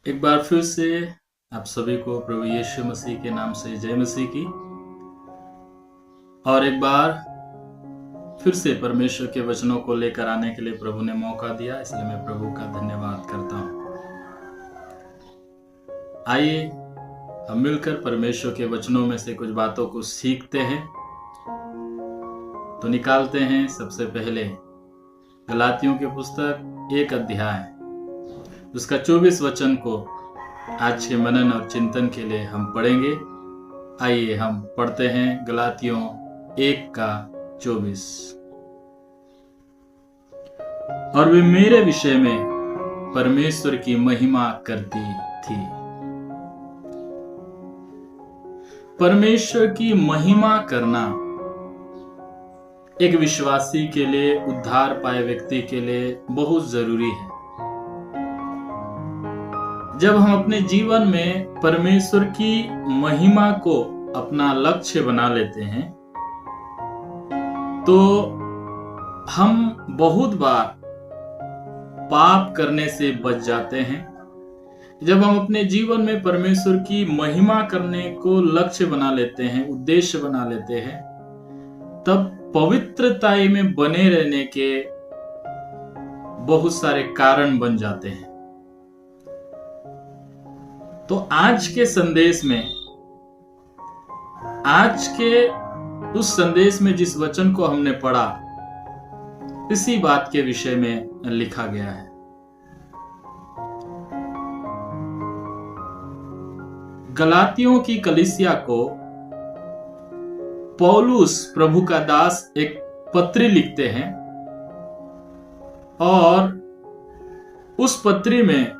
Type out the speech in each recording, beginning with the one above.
एक बार फिर से आप सभी को प्रभु यीशु मसीह के नाम से जय मसीह की। और एक बार फिर से परमेश्वर के वचनों को लेकर आने के लिए प्रभु ने मौका दिया, इसलिए मैं प्रभु का धन्यवाद करता हूं। आइए हम मिलकर परमेश्वर के वचनों में से कुछ बातों को सीखते हैं। तो निकालते हैं सबसे पहले गलातियों की पुस्तक 1 अध्याय, उसका 24 वचन को आज के मनन और चिंतन के लिए हम पढ़ेंगे। आइए हम पढ़ते हैं गलातियों 1:24। और वे मेरे विषय में परमेश्वर की महिमा करती थी। परमेश्वर की महिमा करना एक विश्वासी के लिए, उद्धार पाए व्यक्ति के लिए बहुत जरूरी है। जब हम अपने जीवन में परमेश्वर की महिमा को अपना लक्ष्य बना लेते हैं तो हम बहुत बार पाप करने से बच जाते हैं। जब हम अपने जीवन में परमेश्वर की महिमा करने को लक्ष्य बना लेते हैं, उद्देश्य बना लेते हैं, तब पवित्रता में बने रहने के बहुत सारे कारण बन जाते हैं। तो आज के संदेश में, आज के उस संदेश में जिस वचन को हमने पढ़ा, इसी बात के विषय में लिखा गया है। गलातियों की कलीसिया को पौलुस प्रभु का दास एक पत्री लिखते हैं और उस पत्री में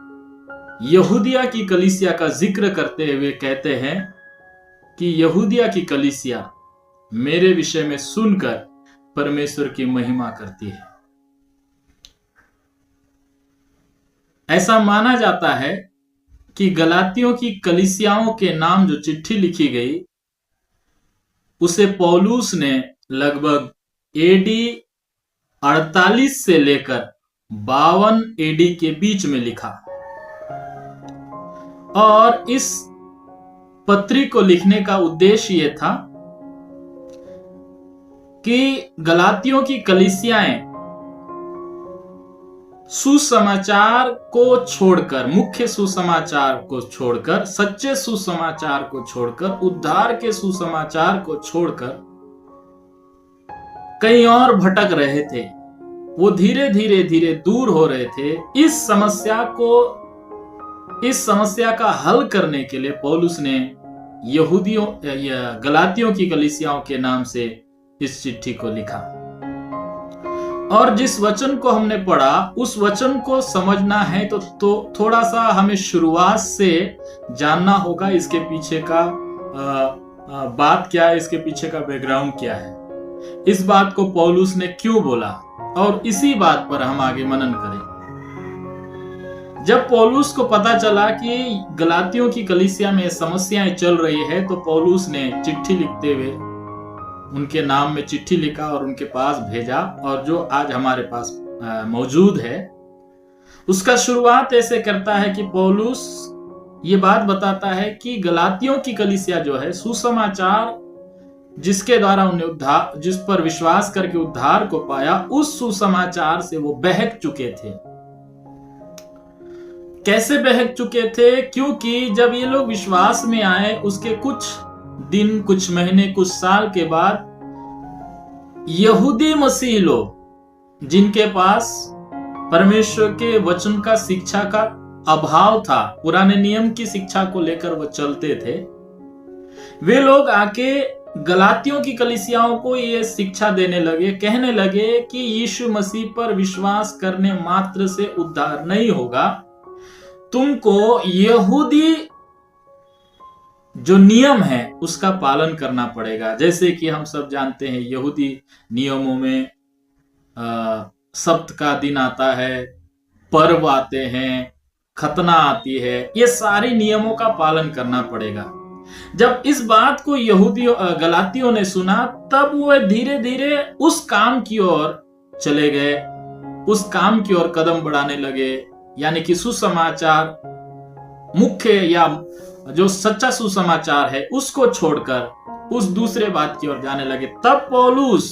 यहूदिया की कलीसिया का जिक्र करते हुए कहते हैं कि यहूदिया की कलीसिया मेरे विषय में सुनकर परमेश्वर की महिमा करती है। ऐसा माना जाता है कि गलातियों की कलीसियाओं के नाम जो चिट्ठी लिखी गई, उसे पौलुस ने लगभग एडी 48 से लेकर 52 एडी के बीच में लिखा। और इस पत्री को लिखने का उद्देश्य यह था कि गलातियों की कलीसियाएं सुसमाचार को छोड़कर, मुख्य सुसमाचार को छोड़कर, सच्चे सुसमाचार को छोड़कर, उद्धार के सुसमाचार को छोड़कर कहीं और भटक रहे थे। वो धीरे धीरे दूर हो रहे थे। इस समस्या का हल करने के लिए पौलुस ने गलातियों की कलीसियाओं के नाम से इस चिट्ठी को लिखा। और जिस वचन को हमने पढ़ा, उस वचन को समझना है तो थोड़ा सा हमें शुरुआत से जानना होगा, इसके पीछे का बात क्या है, इसके पीछे का बैकग्राउंड क्या है, इस बात को पौलुस ने क्यों बोला, और इसी बात पर हम आगे मनन करें। जब पौलुस को पता चला कि गलातियों की कलीसिया में समस्याएं चल रही है, तो पौलुस ने चिट्ठी लिखते हुए उनके नाम में चिट्ठी लिखा और उनके पास भेजा, और जो आज हमारे पास मौजूद है उसका शुरुआत ऐसे करता है कि पौलुस ये बात बताता है कि गलातियों की कलीसिया जो है, सुसमाचार जिसके द्वारा उन्हें उद्धार, जिस पर विश्वास करके उद्धार को पाया, उस सुसमाचार से वो बहक चुके थे। कैसे बहक चुके थे? क्योंकि जब ये लोग विश्वास में आए, उसके कुछ दिन, कुछ महीने, कुछ साल के बाद यहूदी मसीह लोग, जिनके पास परमेश्वर के वचन का शिक्षा का अभाव था, पुराने नियम की शिक्षा को लेकर वो चलते थे, वे लोग आके गलातियों की कलीसियाओं को ये शिक्षा देने लगे, कहने लगे कि यीशु मसीह पर विश्वास करने मात्र से उद्धार नहीं होगा, तुमको यहूदी जो नियम है उसका पालन करना पड़ेगा। जैसे कि हम सब जानते हैं, यहूदी नियमों में सब्त का दिन आता है, पर्व आते हैं, खतना आती है, ये सारे नियमों का पालन करना पड़ेगा। जब इस बात को गलातियों ने सुना, तब वो धीरे धीरे उस काम की ओर चले गए, उस काम की ओर कदम बढ़ाने लगे, यानी कि सुसमाचार मुख्य या जो सच्चा सुसमाचार है उसको छोड़कर उस दूसरे बात की ओर जाने लगे। तब पौलुस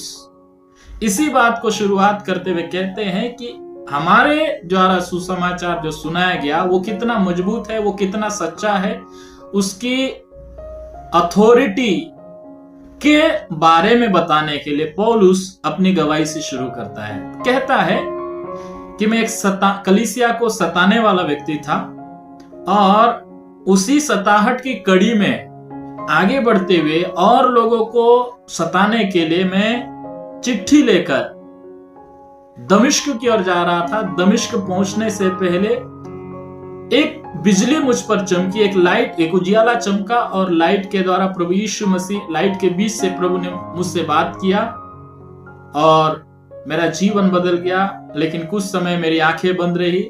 इसी बात को शुरुआत करते हुए कहते हैं कि हमारे द्वारा सुसमाचार जो सुनाया गया वो कितना मजबूत है, वो कितना सच्चा है, उसकी अथॉरिटी के बारे में बताने के लिए पौलुस अपनी गवाही से शुरू करता है। कहता है कि मैं एक कलीसिया को सताने वाला व्यक्ति था और उसी सताहट की कड़ी में आगे बढ़ते हुए और लोगों को सताने के लिए मैं चिट्ठी लेकर दमिश्क की ओर जा रहा था। दमिश्क पहुंचने से पहले एक बिजली मुझ पर चमकी, एक लाइट, एक उजियाला चमका और लाइट के द्वारा प्रभु यीशु मसीह, लाइट के बीच से प्रभु ने मुझसे बात किया और मेरा जीवन बदल गया। लेकिन कुछ समय मेरी आंखें बंद रही।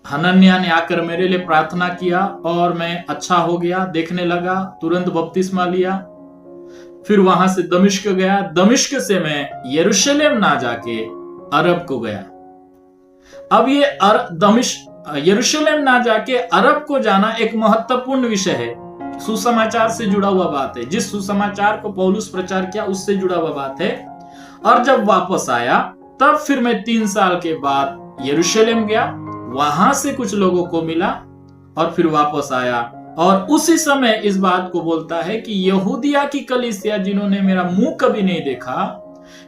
हनन्याह ने आकर मेरे लिए प्रार्थना किया और मैं अच्छा हो गया, देखने लगा, तुरंत बपतिस्मा लिया। फिर वहां से दमिश्क गया। दमिश्क से मैं यरूशलेम ना जाके अरब को गया। अब ये यरूशलेम ना जाके अरब को जाना एक महत्वपूर्ण विषय है, सुसमाचार से जुड़ा हुआ बात है। जिस सुसमाचार को पौलुस प्रचार किया उससे जुड़ा हुआ बात है। और जब वापस आया तब फिर मैं 3 साल के बाद यरूशलेम गया, वहां से कुछ लोगों को मिला और फिर वापस आया। और उसी समय इस बात को बोलता है कि यहूदिया की कलीसिया, जिन्होंने मेरा मुंह कभी नहीं देखा,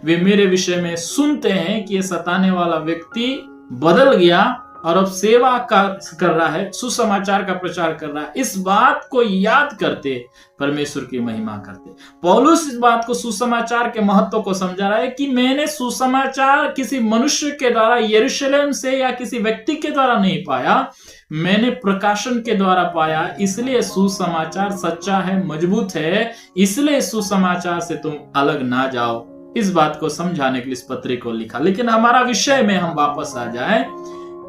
वे मेरे विषय में सुनते हैं कि ये सताने वाला व्यक्ति बदल गया और अब सेवा कर रहा है, सुसमाचार का प्रचार कर रहा है। इस बात को याद करते परमेश्वर की महिमा करते। पौलुस इस बात को, सुसमाचार के महत्व को समझा रहा है कि मैंने सुसमाचार किसी मनुष्य के द्वारा यरूशलेम से या किसी व्यक्ति के द्वारा नहीं पाया, मैंने प्रकाशन के द्वारा पाया। इसलिए सुसमाचार सच्चा है, मजबूत है, इसलिए सुसमाचार से तुम अलग ना जाओ। इस बात को समझाने के लिए इस पत्री को लिखा। लेकिन हमारा विषय में हम वापस आ जाए।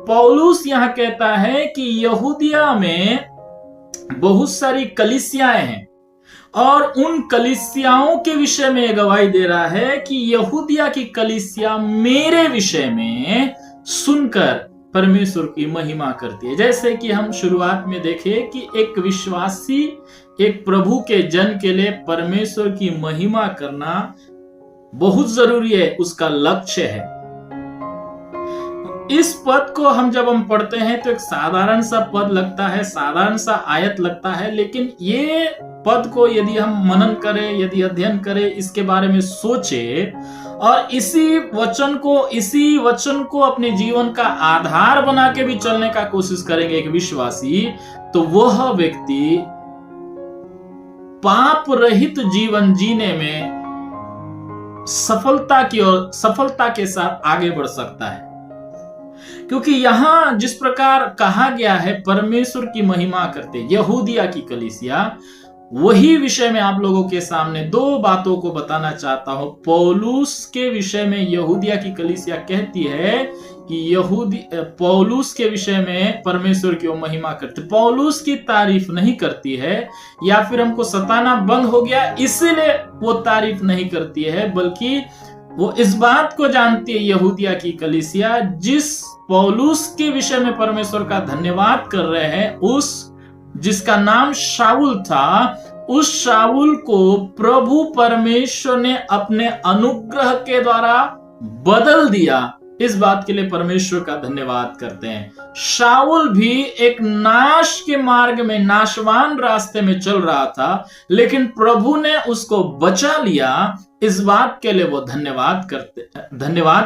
पौलुस यहां कहता है कि यहूदिया में बहुत सारी कलीसियाएं हैं और उन कलीसियाओं के विषय में गवाही दे रहा है कि यहूदिया की कलीसिया मेरे विषय में सुनकर परमेश्वर की महिमा करती है। जैसे कि हम शुरुआत में देखे कि एक विश्वासी, एक प्रभु के जन के लिए परमेश्वर की महिमा करना बहुत जरूरी है, उसका लक्ष्य है। इस पद को जब हम पढ़ते हैं तो एक साधारण सा पद लगता है, साधारण सा आयत लगता है, लेकिन ये पद को यदि हम मनन करें, यदि अध्ययन करें, इसके बारे में सोचे और इसी वचन को अपने जीवन का आधार बना के भी चलने का कोशिश करेंगे एक विश्वासी, तो वह व्यक्ति पाप रहित जीवन जीने में सफलता के साथ आगे बढ़ सकता है। क्योंकि यहां जिस प्रकार कहा गया है परमेश्वर की महिमा करते यहूदिया की कलीसिया, वही विषय में आप लोगों के सामने 2 बातों को बताना चाहता हूं। पौलुस के विषय में यहूदिया की कलीसिया कहती है कि पौलुस के विषय में परमेश्वर की वो महिमा करते, पौलुस की तारीफ नहीं करती है, या फिर हमको सताना बंद हो गया इसलिए वो तारीफ नहीं करती है, बल्कि वो इस बात को जानती है यहूदिया की कलीसिया, जिस पौलुस के विषय में परमेश्वर का धन्यवाद कर रहे हैं, उस जिसका नाम शाऊल था, उस शाऊल को प्रभु परमेश्वर ने अपने अनुग्रह के द्वारा बदल दिया। इस बात के लिए परमेश्वर का धन्यवाद करते हैं। शाऊल भी एक नाश के मार्ग में, नाशवान रास्ते में चल रहा था, लेकिन प्रभु ने उसको बचा लिया। इस बात के लिए वो धन्यवाद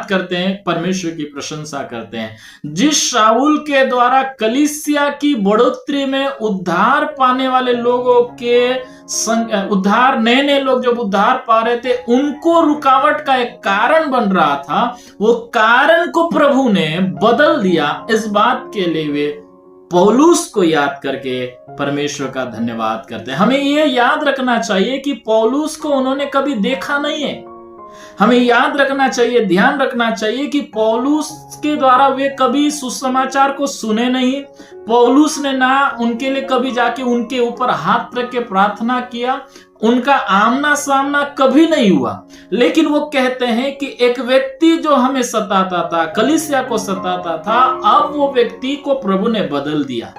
करते हैं, परमेश्वर की प्रशंसा करते हैं। जिस शाऊल के द्वारा कलीसिया की बढ़ोतरी में उद्धार पाने वाले लोगों के उद्धार, नए लोग जब उद्धार पा रहे थे, उनको रुकावट का एक कारण बन रहा था, वो कारण को प्रभु ने बदल दिया। इस बात के लिए वे पौलुस को याद करके परमेश्वर का धन्यवाद करते हैं। हमें यह याद रखना चाहिए कि पौलुस को उन्होंने कभी देखा नहीं है। हमें याद रखना चाहिए, ध्यान रखना चाहिए कि पौलुस के द्वारा वे कभी सुसमाचार को सुने नहीं। पौलुस ने ना उनके लिए कभी जाके उनके ऊपर हाथ रख के प्रार्थना किया, उनका आमना सामना कभी नहीं हुआ। लेकिन वो कहते हैं कि एक व्यक्ति जो हमें सताता था, कलीसिया को सताता था, अब वो व्यक्ति को प्रभु ने बदल दिया।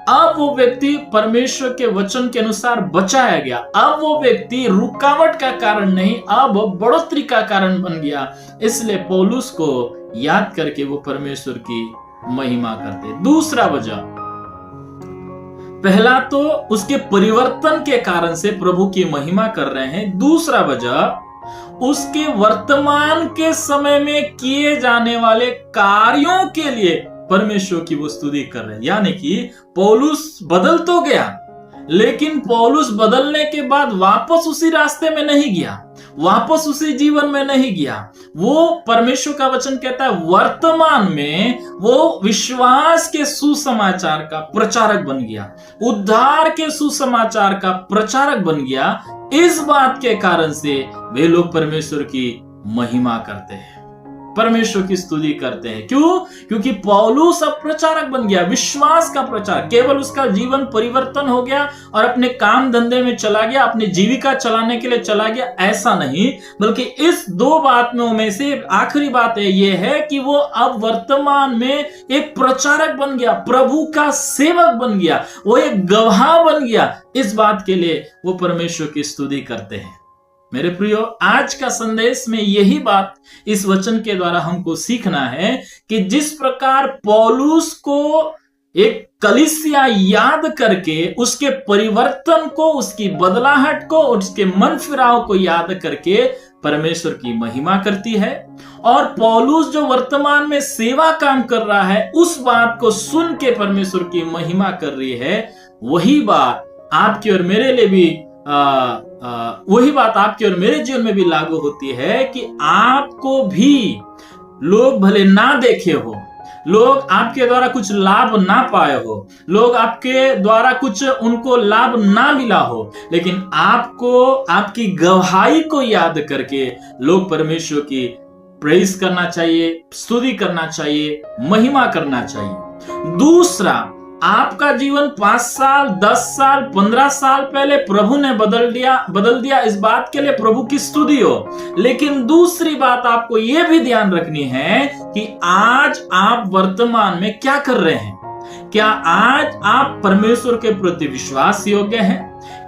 अब वो व्यक्ति परमेश्वर के वचन के अनुसार बचाया गया। अब वो व्यक्ति रुकावट का कारण नहीं, अब बढ़ोतरी का कारण बन गया। इसलिए पौलुस को याद करके वो परमेश्वर की महिमा करते। दूसरा वजह, पहला तो उसके परिवर्तन के कारण से प्रभु की महिमा कर रहे हैं। दूसरा वजह, उसके वर्तमान के समय में किए जाने वाले कार्यों के लिए परमेश्वर की वो स्तुति कर रहे हैं। यानी कि पौलुस बदल तो गया, लेकिन पौलुस बदलने के बाद वापस उसी रास्ते में नहीं गया, वापस उसी जीवन में नहीं गया। वो परमेश्वर का वचन कहता है वर्तमान में वो विश्वास के सुसमाचार का प्रचारक बन गया, उद्धार के सुसमाचार का प्रचारक बन गया। इस बात के कारण से वे लोग परमेश्वर की महिमा करते हैं, परमेश्वर की स्तुति करते हैं। क्यों? क्योंकि पौलुस अब प्रचारक बन गया, विश्वास का प्रचार। केवल उसका जीवन परिवर्तन हो गया और अपने काम धंधे में चला गया, अपनी जीविका चलाने के लिए चला गया, ऐसा नहीं, बल्कि इस दो बातों में से आखिरी बात ये है कि वो अब वर्तमान में एक प्रचारक बन गया, प्रभु का सेवक बन गया, वो एक गवाह बन गया। इस बात के लिए वो परमेश्वर की स्तुति करते हैं। मेरे प्रियो, आज का संदेश में यही बात इस वचन के द्वारा हमको सीखना है कि जिस प्रकार पौलुस को एक कलीसिया याद करके उसके परिवर्तन को, उसकी बदलाहट को, उसके मन फिराव को याद करके परमेश्वर की महिमा करती है, और पौलुस जो वर्तमान में सेवा काम कर रहा है उस बात को सुन के परमेश्वर की महिमा कर रही है, वही बात आपके और मेरे लिए भी वही बात आपके और मेरे जीवन में भी लागू होती है कि आपको भी लोग भले ना देखे हो, लोग आपके द्वारा कुछ लाभ ना पाए हो, लोग आपके द्वारा कुछ उनको लाभ ना मिला हो, लेकिन आपको आपकी गवाही को याद करके लोग परमेश्वर की प्रेज करना चाहिए, स्तुति करना चाहिए, महिमा करना चाहिए। दूसरा, आपका जीवन 5 साल, 10 साल, 15 साल पहले प्रभु ने बदल दिया, इस बात के लिए प्रभु की स्तुति हो। लेकिन दूसरी बात आपको यह भी ध्यान रखनी है कि आज आप वर्तमान में क्या कर रहे हैं। क्या आज आप परमेश्वर के प्रति विश्वास योग्य हैं?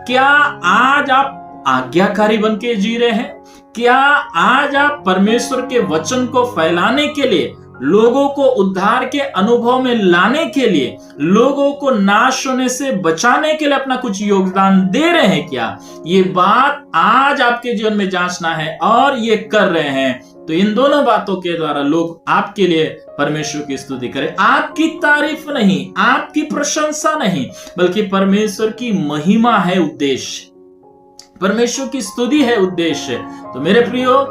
क्या आज आप आज्ञाकारी बन के जी रहे हैं? क्या आज आप परमेश्वर के वचन को फैलाने के लिए, लोगों को उद्धार के अनुभव में लाने के लिए, लोगों को नाश होने से बचाने के लिए अपना कुछ योगदान दे रहे हैं क्या? ये बात आज आपके जीवन में जांचना है, और ये कर रहे हैं तो इन दोनों बातों के द्वारा लोग आपके लिए परमेश्वर की स्तुति करें। आपकी तारीफ नहीं, आपकी प्रशंसा नहीं, बल्कि परमेश्वर की महिमा है उद्देश्य, परमेश्वर की स्तुति है उद्देश्य। तो मेरे प्रियो,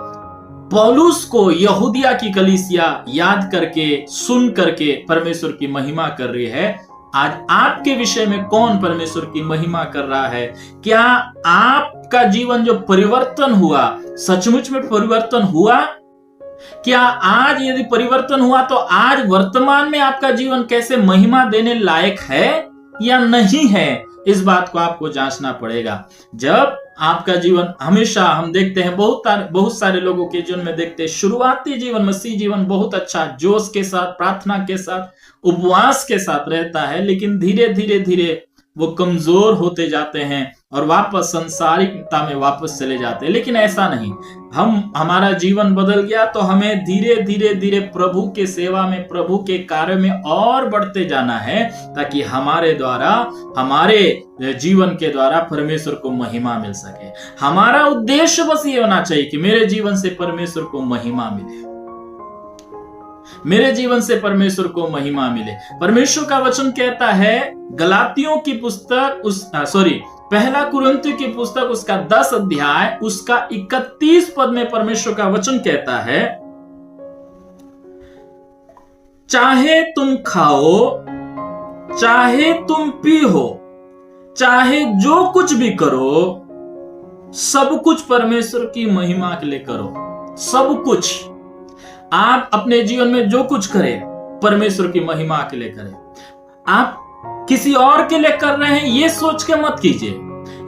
पौलुस को यहूदिया की कलीसिया याद करके, सुन करके परमेश्वर की महिमा कर रही है। आज आपके विषय में कौन परमेश्वर की महिमा कर रहा है? क्या आपका जीवन जो परिवर्तन हुआ, सचमुच में परिवर्तन हुआ? क्या आज यदि परिवर्तन हुआ तो आज वर्तमान में आपका जीवन कैसे महिमा देने लायक है या नहीं है? इस बात को आपको जांचना पड़ेगा। जब आपका जीवन, हमेशा हम देखते हैं बहुत सारे लोगों के जीवन में देखते हैं, शुरुआती जीवन, मसीह जीवन बहुत अच्छा, जोश के साथ, प्रार्थना के साथ, उपवास के साथ रहता है, लेकिन धीरे धीरे वो कमजोर होते जाते हैं और वापस संसारिकता में वापस चले जाते हैं। लेकिन ऐसा नहीं, हमारा जीवन बदल गया तो हमें धीरे धीरे प्रभु के सेवा में, प्रभु के कार्य में और बढ़ते जाना है, ताकि हमारे द्वारा, हमारे जीवन के द्वारा परमेश्वर को महिमा मिल सके। हमारा उद्देश्य बस ये होना चाहिए कि मेरे जीवन से परमेश्वर को महिमा मिले, मेरे जीवन से परमेश्वर को महिमा मिले। परमेश्वर का वचन कहता है, गलातियों की पुस्तक, पहला कुरिन्थियों की पुस्तक, उसका 10 अध्याय, उसका 31 पद में परमेश्वर का वचन कहता है, चाहे तुम खाओ, चाहे तुम पीहो, चाहे जो कुछ भी करो, सब कुछ परमेश्वर की महिमा के लिए करो। सब कुछ आप अपने जीवन में जो कुछ करें, परमेश्वर की महिमा के लिए करें। आप किसी और के लिए कर रहे हैं ये सोच के मत कीजिए।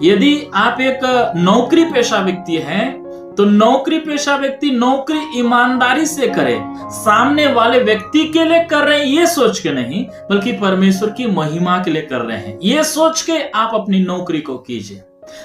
यदि आप एक नौकरी पेशा व्यक्ति हैं तो नौकरी पेशा व्यक्ति नौकरी ईमानदारी से करे, सामने वाले व्यक्ति के लिए कर रहे हैं ये सोच के नहीं, बल्कि परमेश्वर की महिमा के लिए कर रहे हैं ये सोच के आप अपनी नौकरी को कीजिए।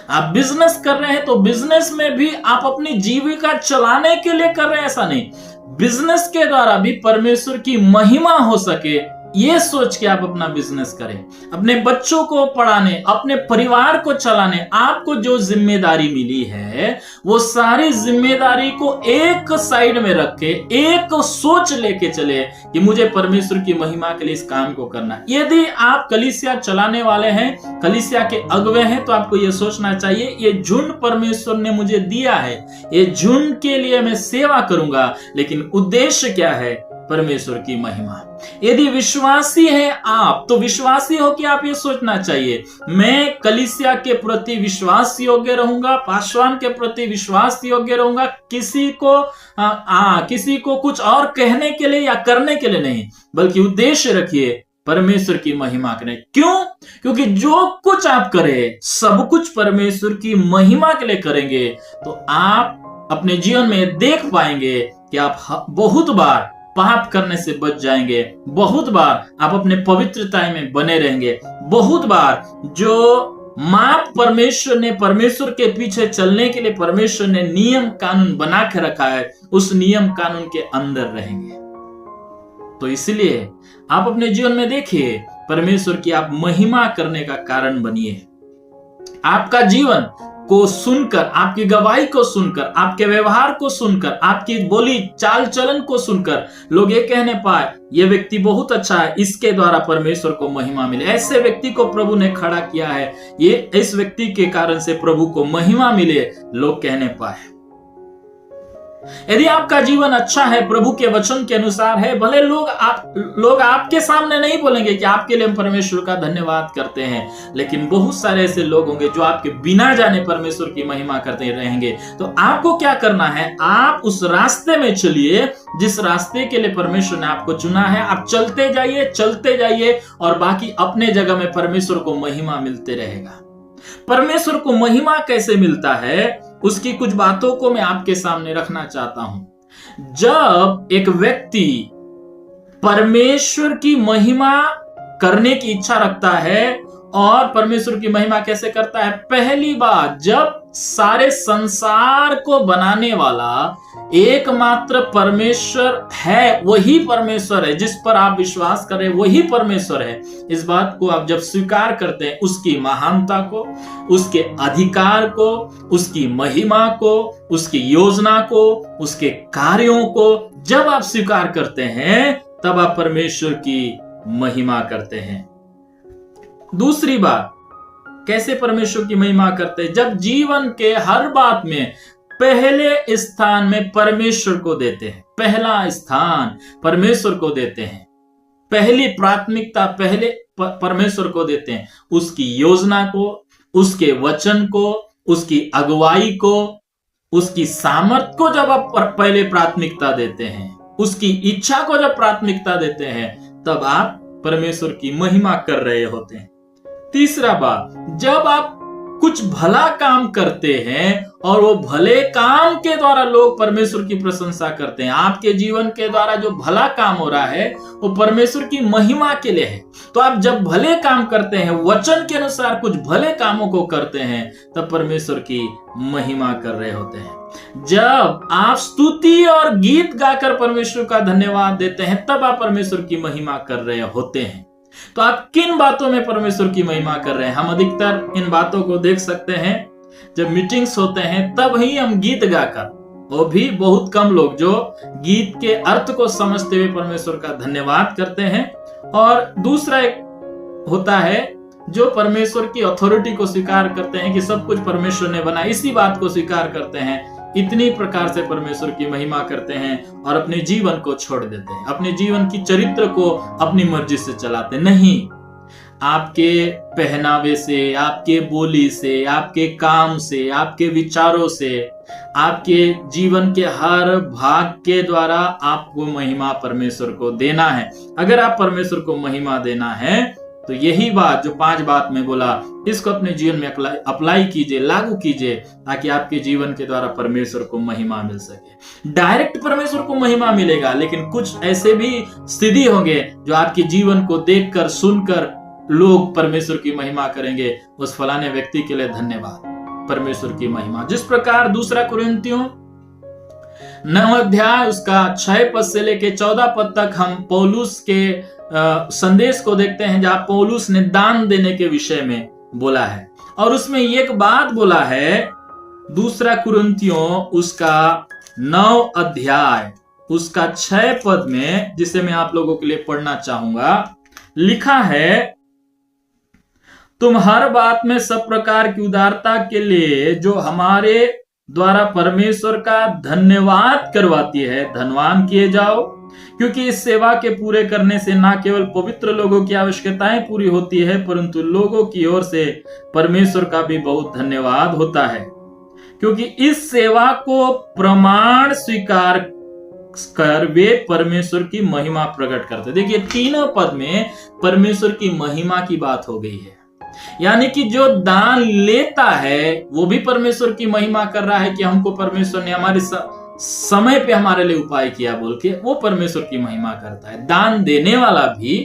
आप बिजनेस कर रहे हैं तो बिजनेस में भी आप अपनी जीविका चलाने के लिए कर रहे हैं ऐसा नहीं, बिजनेस के द्वारा भी परमेश्वर की महिमा हो सके ये सोच के आप अपना बिजनेस करें। अपने बच्चों को पढ़ाने, अपने परिवार को चलाने आपको जो जिम्मेदारी मिली है वो सारी जिम्मेदारी को एक साइड में रख के एक सोच लेके चले कि मुझे परमेश्वर की महिमा के लिए इस काम को करना। यदि आप कलीसिया चलाने वाले हैं, कलीसिया के अगुवे हैं, तो आपको यह सोचना चाहिए ये झुंड परमेश्वर ने मुझे दिया है, ये झुंड के लिए मैं सेवा करूंगा, लेकिन उद्देश्य क्या है? परमेश्वर की महिमा। यदि विश्वासी हैं आप, तो विश्वासी हो कि आप ये सोचना चाहिए मैं कलीसिया के प्रति विश्वास योग्य रहूंगा, पासवान के प्रति विश्वास योग्य रहूंगा, किसी को कुछ और कहने के लिए या करने के लिए नहीं, बल्कि उद्देश्य रखिए परमेश्वर की महिमा करें। क्यों? क्योंकि जो कुछ आप करें सब कुछ परमेश्वर की महिमा के लिए करेंगे, तो आप अपने जीवन में देख पाएंगे कि आप बहुत बार पाप करने से बच जाएंगे, बहुत बार आप अपने पवित्रता में बने रहेंगे, बहुत बार जो माप परमेश्वर के पीछे चलने के लिए परमेश्वर ने नियम कानून बना के रखा है उस नियम कानून के अंदर रहेंगे। तो इसलिए आप अपने जीवन में देखिए परमेश्वर की आप महिमा करने का कारण बनिए। आपका जीवन को सुनकर, आपकी गवाही को सुनकर, आपके व्यवहार को सुनकर, आपकी बोली चाल चलन को सुनकर लोग ये कहने पाए ये व्यक्ति बहुत अच्छा है, इसके द्वारा परमेश्वर को महिमा मिले, ऐसे व्यक्ति को प्रभु ने खड़ा किया है, ये इस व्यक्ति के कारण से प्रभु को महिमा मिले, लोग कहने पाए। यदि आपका जीवन अच्छा है, प्रभु के वचन के अनुसार है, भले लोग आपके सामने नहीं बोलेंगे कि आपके लिए हम परमेश्वर का धन्यवाद करते हैं, लेकिन बहुत सारे ऐसे लोग होंगे जो आपके बिना जाने परमेश्वर की महिमा करते रहेंगे। तो आपको क्या करना है? आप उस रास्ते में चलिए जिस रास्ते के लिए परमेश्वर ने आपको चुना है। आप चलते जाइए और बाकी अपने जगह में परमेश्वर को महिमा मिलते रहेगा। परमेश्वर को महिमा कैसे मिलता है उसकी कुछ बातों को मैं आपके सामने रखना चाहता हूं। जब एक व्यक्ति परमेश्वर की महिमा करने की इच्छा रखता है, और परमेश्वर की महिमा कैसे करता है? पहली बात, जब सारे संसार को बनाने वाला एकमात्र परमेश्वर है, वही परमेश्वर है जिस पर आप विश्वास करें, वही परमेश्वर है, इस बात को आप जब स्वीकार करते हैं, उसकी महानता को, उसके अधिकार को, उसकी महिमा को, उसकी योजना को, उसके कार्यों को जब आप स्वीकार करते हैं, तब आप परमेश्वर की महिमा करते हैं। दूसरी बात, कैसे परमेश्वर की महिमा करते हैं? जब जीवन के हर बात में पहले स्थान में परमेश्वर को देते हैं, पहला स्थान परमेश्वर को देते हैं, पहली प्राथमिकता पहले परमेश्वर को देते हैं, उसकी योजना को, उसके वचन को, उसकी अगुवाई को, उसकी सामर्थ को जब आप पहले प्राथमिकता देते हैं, उसकी इच्छा को जब प्राथमिकता देते हैं, तब आप परमेश्वर की महिमा कर रहे होते हैं। तीसरा बात, जब आप कुछ भला काम करते हैं और वो भले काम के द्वारा लोग परमेश्वर की प्रशंसा करते हैं, आपके जीवन के द्वारा जो भला काम हो रहा है वो परमेश्वर की महिमा के लिए है। तो आप जब भले काम करते हैं, वचन के अनुसार कुछ भले कामों को करते हैं, तब परमेश्वर की महिमा कर रहे होते हैं। जब आप स्तुति और गीत गाकर परमेश्वर का धन्यवाद देते हैं, तब आप परमेश्वर की महिमा कर रहे होते हैं। तो आप किन बातों में परमेश्वर की महिमा कर रहे हैं? हम अधिकतर इन बातों को देख सकते हैं जब मीटिंग्स होते हैं, तब ही हम गीत गाकर, वो भी बहुत कम लोग जो गीत के अर्थ को समझते हुए परमेश्वर का धन्यवाद करते हैं। और दूसरा एक होता है जो परमेश्वर की अथॉरिटी को स्वीकार करते हैं कि सब कुछ परमेश्वर ने बनाया, इसी बात को स्वीकार करते हैं, इतनी प्रकार से परमेश्वर की महिमा करते हैं और अपने जीवन को छोड़ देते हैं, अपने जीवन की चरित्र को अपनी मर्जी से चलाते नहीं। आपके पहनावे से, आपके बोली से, आपके काम से, आपके विचारों से, आपके जीवन के हर भाग के द्वारा आपको महिमा परमेश्वर को देना है। अगर आप परमेश्वर को महिमा देना है तो यही बात जो 5 बात में बोला, इसको अपने जीवन में अप्लाई कीजिए, लागू कीजिए, ताकि आपके जीवन के द्वारा परमेश्वर को महिमा मिल सके। डायरेक्ट परमेश्वर को महिमा मिलेगा, लेकिन कुछ ऐसे भी स्थिति होंगे जो आपके जीवन को देखकर सुनकर लोग परमेश्वर की महिमा करेंगे। उस फलाने व्यक्ति के लिए धन्यवाद, परमेश्वर की महिमा। जिस प्रकार 2 कुरिन्थियों 9 अध्याय उसका 6 पद से लेके 14 पद तक हम पौलुस के संदेश को देखते हैं, जहां पौलुस ने दान देने के विषय में बोला है। और उसमें एक बात बोला है, 2 कुरिन्थियों उसका 9 अध्याय उसका 6 पद में, जिसे मैं आप लोगों के लिए पढ़ना चाहूंगा। लिखा है, तुम हर बात में सब प्रकार की उदारता के लिए जो हमारे द्वारा परमेश्वर का धन्यवाद करवाती है, धनवान किए जाओ, क्योंकि इस सेवा के पूरे करने से न केवल पवित्र लोगों की आवश्यकताएं पूरी होती है, परंतु लोगों की ओर से परमेश्वर का भी बहुत धन्यवाद होता है, क्योंकि इस सेवा को प्रमाण स्वीकार कर वे परमेश्वर की महिमा प्रकट करते। देखिए, तीनों पद में परमेश्वर की महिमा की बात हो गई है। यानी कि जो दान लेता है वो भी परमेश्वर की महिमा कर रहा है कि हमको परमेश्वर ने हमारे समय पे हमारे लिए उपाय किया बोल के वो परमेश्वर की महिमा करता है। दान देने वाला भी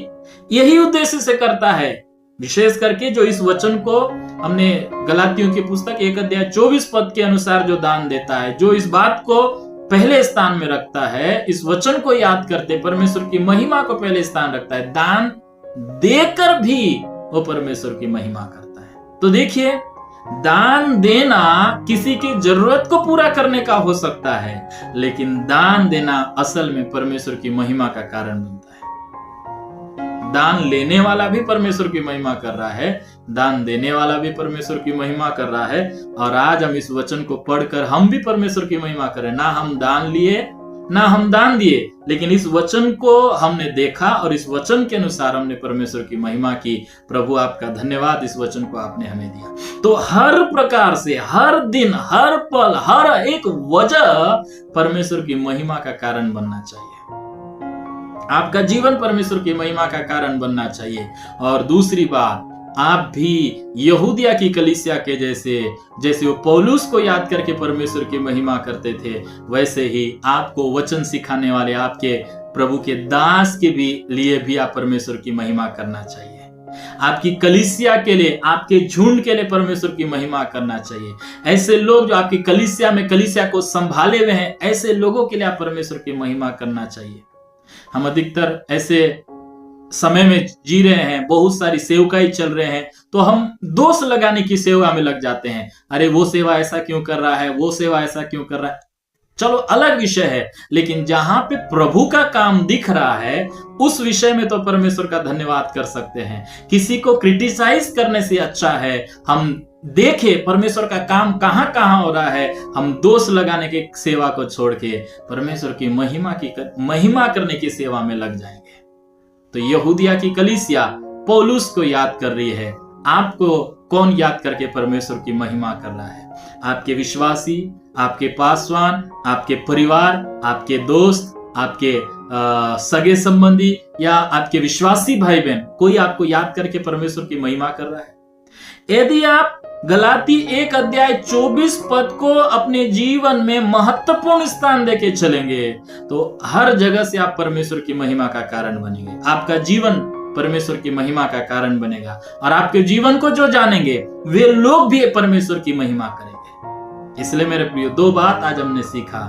यही उद्देश्य से करता है, विशेष करके जो इस वचन को हमने गलातियों की पुस्तक 1 अध्याय 24 पद के अनुसार जो दान देता है, जो इस बात को पहले स्थान में रखता है, इस वचन को याद करते परमेश्वर की महिमा को पहले स्थान रखता है, दान देकर भी वो परमेश्वर की महिमा करता है। तो देखिए, दान देना किसी की जरूरत को पूरा करने का हो सकता है, लेकिन दान देना असल में परमेश्वर की महिमा का कारण बनता है। दान लेने वाला भी परमेश्वर की महिमा कर रहा है, दान देने वाला भी परमेश्वर की महिमा कर रहा है। और आज हम इस वचन को पढ़कर हम भी परमेश्वर की महिमा करें। ना हम दान लिए ना हम दान दिए, लेकिन इस वचन को हमने देखा और इस वचन के अनुसार हमने परमेश्वर की महिमा की। प्रभु आपका धन्यवाद, इस वचन को आपने हमें दिया। तो हर प्रकार से, हर दिन, हर पल, हर एक वजह परमेश्वर की महिमा का कारण बनना चाहिए। आपका जीवन परमेश्वर की महिमा का कारण बनना चाहिए। और दूसरी बात, आप भी यहूदिया की कलीसिया के जैसे वो पौलुस को याद करके परमेश्वर की महिमा करते थे, वैसे ही आपको वचन सिखाने वाले आपके प्रभु के दास के लिए भी आप परमेश्वर की महिमा करना चाहिए। आपकी कलीसिया के लिए, आपके झुंड के लिए परमेश्वर की महिमा करना चाहिए। ऐसे लोग जो आपकी कलीसिया को संभाले हुए हैं, ऐसे लोगों के लिए आप परमेश्वर की महिमा करना चाहिए। हम अधिकतर ऐसे समय में जी रहे हैं, बहुत सारी सेवकाई चल रहे हैं, तो हम दोष लगाने की सेवा में लग जाते हैं। अरे वो सेवा ऐसा क्यों कर रहा है, वो सेवा ऐसा क्यों कर रहा है। चलो अलग विषय है, लेकिन जहां पे प्रभु का काम दिख रहा है उस विषय में तो परमेश्वर का धन्यवाद कर सकते हैं। किसी को क्रिटिसाइज करने से अच्छा है हम देखे परमेश्वर का काम कहां कहां हो रहा है, हम दोष लगाने की सेवा को छोड़ के परमेश्वर की महिमा करने की सेवा में लग जाएंगे। तो यहूदिया की कलीसिया पौलुस को याद कर रही है। आपको कौन याद करके परमेश्वर की महिमा कर रहा है? आपके विश्वासी, आपके पासवान, आपके परिवार, आपके दोस्त, आपके सगे संबंधी या आपके विश्वासी भाई बहन, कोई आपको याद करके परमेश्वर की महिमा कर रहा है? यदि आप गलाती 1 अध्याय 24 पद को अपने जीवन में महत्वपूर्ण स्थान देके चलेंगे तो हर जगह से आप परमेश्वर की महिमा का कारण बनेंगे। आपका जीवन परमेश्वर की महिमा का कारण बनेगा और आपके जीवन को जो जानेंगे वे लोग भी परमेश्वर की महिमा करेंगे। इसलिए मेरे प्रियो, 2 बात आज हमने सीखा।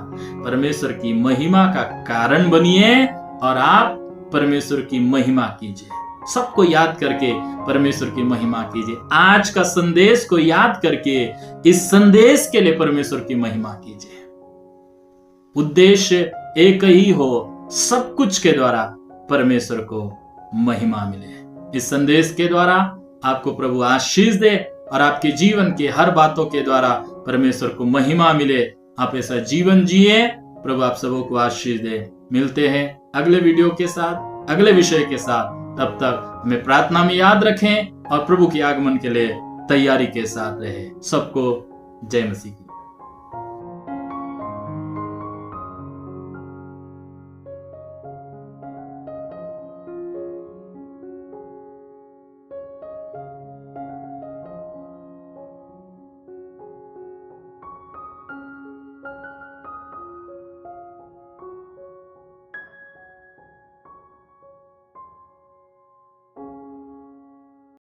परमेश्वर की महिमा का कारण बनिए और आप परमेश्वर की महिमा कीजिए। सबको याद करके परमेश्वर की महिमा कीजिए। आज का संदेश को याद करके इस संदेश के लिए परमेश्वर की महिमा कीजिए। उद्देश्य एक ही हो, सब कुछ के द्वारा परमेश्वर को महिमा मिले। इस संदेश के द्वारा आपको प्रभु आशीष दे और आपके जीवन के हर बातों के द्वारा परमेश्वर को महिमा मिले। आप ऐसा जीवन जिए। प्रभु आप सबों को आशीष दे। मिलते हैं अगले वीडियो के साथ, अगले विषय के साथ। तब तक हमें प्रार्थना में याद रखें और प्रभु के आगमन के लिए तैयारी के साथ रहे। सबको जय मसीह।